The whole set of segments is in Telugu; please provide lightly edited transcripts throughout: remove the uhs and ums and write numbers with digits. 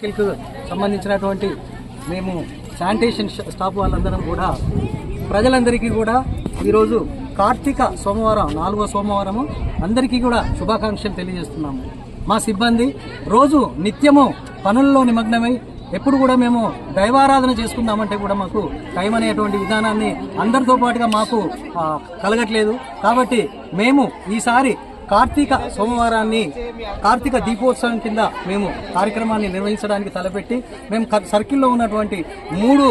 కి సంబంధించినటువంటి మేము శానిటేషన్ స్టాఫ్ వాళ్ళందరం కూడా ప్రజలందరికీ కూడా ఈరోజు కార్తీక సోమవారం 4వ సోమవారము అందరికీ కూడా శుభాకాంక్షలు తెలియజేస్తున్నాము. మా సిబ్బంది రోజు నిత్యము పనుల్లో నిమగ్నమై ఎప్పుడు కూడా మేము దైవారాధన చేసుకుందామంటే కూడా మాకు టైం అనేటువంటి విధానాన్ని అందరితో పాటుగా మాకు కలగట్లేదు. కాబట్టి మేము ఈసారి కార్తీక సోమవారాన్ని కార్తీక దీపోత్సవం కింద మేము కార్యక్రమాన్ని నిర్వహించడానికి తలపెట్టి మేము సర్కిల్లో ఉన్నటువంటి 3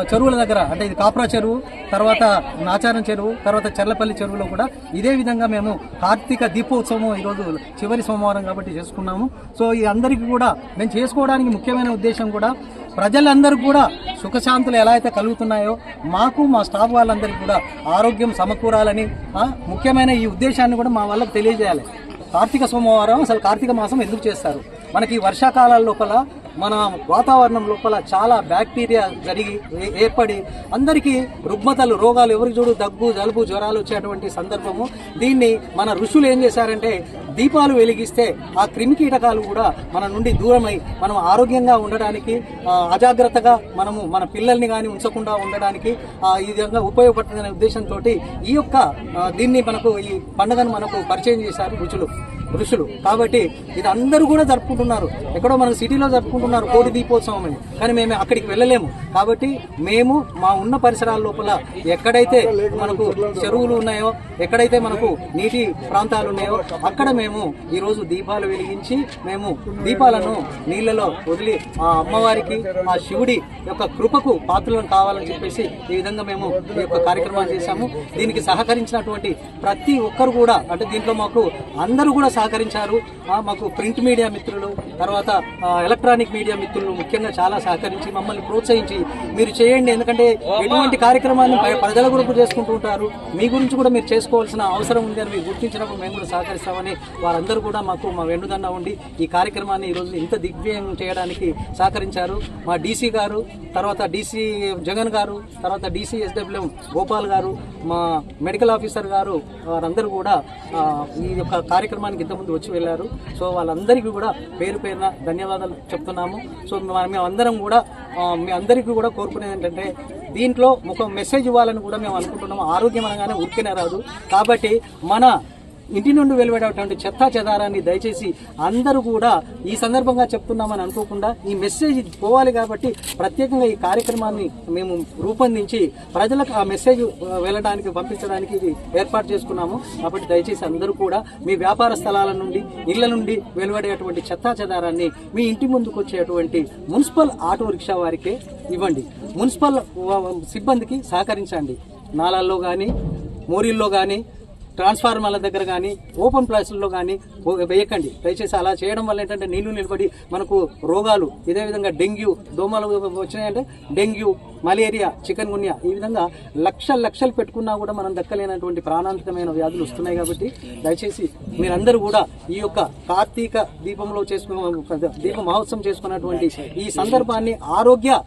చెరువుల దగ్గర, అంటే ఇది కాప్రా చెరువు, తర్వాత నాచారం చెరువు, తర్వాత చెర్లపల్లి చెరువులో కూడా ఇదే విధంగా మేము కార్తీక దీపోత్సవం ఈరోజు చివరి సోమవారం కాబట్టి చేసుకున్నాము. సో ఈ అందరికీ కూడా మేము చేసుకోవడానికి ముఖ్యమైన ఉద్దేశం కూడా ప్రజలందరూ కూడా సుఖశాంతులు ఎలా అయితే కలుగుతున్నాయో మాకు మా స్టాఫ్ వాళ్ళందరికీ కూడా ఆరోగ్యం సమకూరాలని ముఖ్యమైన ఈ ఉద్దేశాన్ని కూడా మా వాళ్ళకి తెలియజేయాలి. కార్తీక సోమవారం అసలు కార్తీక మాసం ఎందుకు చేస్తారు? మనకి వర్షాకాలాల లోపల మన వాతావరణం లోపల చాలా బ్యాక్టీరియా ఏర్పడి అందరికీ రుగ్మతలు, రోగాలు, ఎవరికి చూడు దగ్గు, జలుబు, జ్వరాలు వచ్చేటువంటి సందర్భము. దీన్ని మన ఋషులు ఏం చేశారంటే దీపాలు వెలిగిస్తే ఆ క్రిమి కీటకాలు కూడా మన నుండి దూరమై మనం ఆరోగ్యంగా ఉండడానికి, అజాగ్రత్తగా మనము మన పిల్లల్ని కానీ ఉంచకుండా ఉండడానికి ఈ విధంగా ఉపయోగపడుతుందనే ఉద్దేశంతో ఈ యొక్క దీన్ని మనకు ఈ పండుగను మనకు పరిచయం చేశారు ఋషులు. కాబట్టి ఇది అందరూ కూడా జరుపుకుంటున్నారు. ఎక్కడో మనకు సిటీలో జరుపుకుంటున్నారు కోటి దీపోత్సవం అని, కానీ మేము అక్కడికి వెళ్ళలేము. కాబట్టి మేము మా ఉన్న పరిసరాల లోపల ఎక్కడైతే మనకు చెరువులు ఉన్నాయో, ఎక్కడైతే మనకు నీటి ప్రాంతాలు ఉన్నాయో అక్కడ మేము ఈరోజు దీపాలు వెలిగించి మేము దీపాలను నీళ్లలో వదిలి ఆ అమ్మవారికి, ఆ శివుడి యొక్క కృపకు పాత్రలను కావాలని చెప్పేసి ఈ విధంగా మేము ఈ యొక్క కార్యక్రమాన్ని చేశాము. దీనికి సహకరించినటువంటి ప్రతి ఒక్కరు కూడా, అంటే దీంట్లో మాకు అందరూ కూడా సహకరించారు. మాకు ప్రింట్ మీడియా మిత్రులు, తర్వాత ఎలక్ట్రానిక్ మీడియా మిత్రులు ముఖ్యంగా చాలా సహకరించి మమ్మల్ని ప్రోత్సహించి మీరు చేయండి, ఎందుకంటే ఎటువంటి కార్యక్రమాన్ని ప్రజల గురించి చేసుకుంటూ ఉంటారు, మీ గురించి కూడా మీరు చేసుకోవాల్సిన అవసరం ఉంది అని మీరు గుర్తించినప్పుడు మేము కూడా సహకరిస్తామని వారందరూ కూడా మాకు మా వెన్నుదన్న ఉండి ఈ కార్యక్రమాన్ని ఈరోజు ఇంత దిగ్విజయం చేయడానికి సహకరించారు. మా డీసీ గారు, తర్వాత డీసీ జగన్ గారు, తర్వాత డీసీ ఎస్డబ్ల్యూఎం గోపాల్ గారు, మా మెడికల్ ఆఫీసర్ గారు, వారందరూ కూడా ఈ యొక్క కార్యక్రమానికి ఇంతకుముందు వచ్చి వెళ్ళారు. సో వాళ్ళందరికీ కూడా పేరు పేరున ధన్యవాదాలు చెప్తున్నాము. సో మేమందరం కూడా మీ అందరికీ కూడా కోరుకునేది ఏంటంటే దీంట్లో ఒక మెసేజ్ ఇవ్వాలని కూడా మేము అనుకుంటున్నాము. ఆరోగ్యం అనగానే ఉరికినే రాదు. కాబట్టి మన ఇంటి నుండి వెలువడేటువంటి చెత్తా చెదారాన్ని దయచేసి అందరూ కూడా ఈ సందర్భంగా చెప్తున్నామని అనుకోకుండా ఈ మెసేజ్ పోవాలి కాబట్టి ప్రత్యేకంగా ఈ కార్యక్రమాన్ని మేము రూపొందించి ప్రజలకు ఆ మెసేజ్ వెళ్ళడానికి, పంపించడానికి ఇది ఏర్పాటు చేసుకున్నాము. కాబట్టి దయచేసి అందరూ కూడా మీ వ్యాపార స్థలాల నుండి, ఇళ్ల నుండి వెలువడేటువంటి చెత్తా చెదారాన్ని మీ ఇంటి ముందుకు వచ్చేటువంటి మున్సిపల్ ఆటో రిక్షా వారికే ఇవ్వండి. మున్సిపల్ సిబ్బందికి సహకరించండి. నాలాల్లో కానీ, మోరీల్లో కానీ, ట్రాన్స్ఫార్మర్ల దగ్గర కానీ, ఓపెన్ ప్లేసుల్లో కానీ వేయకండి దయచేసి. అలా చేయడం వల్ల ఏంటంటే నీళ్లు నిలబడి మనకు రోగాలు, ఇదే విధంగా డెంగ్యూ, దోమలు వచ్చినాయంటే డెంగ్యూ, మలేరియా, చికెన్ గున్యా, ఈ విధంగా లక్షలు పెట్టుకున్నా కూడా మనం దక్కలేనటువంటి ప్రాణాంతకమైన వ్యాధులు వస్తున్నాయి. కాబట్టి దయచేసి మీరందరూ కూడా ఈ యొక్క కార్తీక దీపంలో దీప మహోత్సవం చేసుకున్నటువంటి ఈ సందర్భాన్ని ఆరోగ్య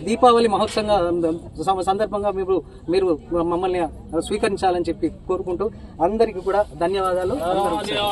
దీపావళి మహోత్సవంగా సందర్భంగా మీరు మమ్మల్ని స్వీకరించాలని చెప్పి కోరుకుంటూ అందరికీ కూడా ధన్యవాదాలు.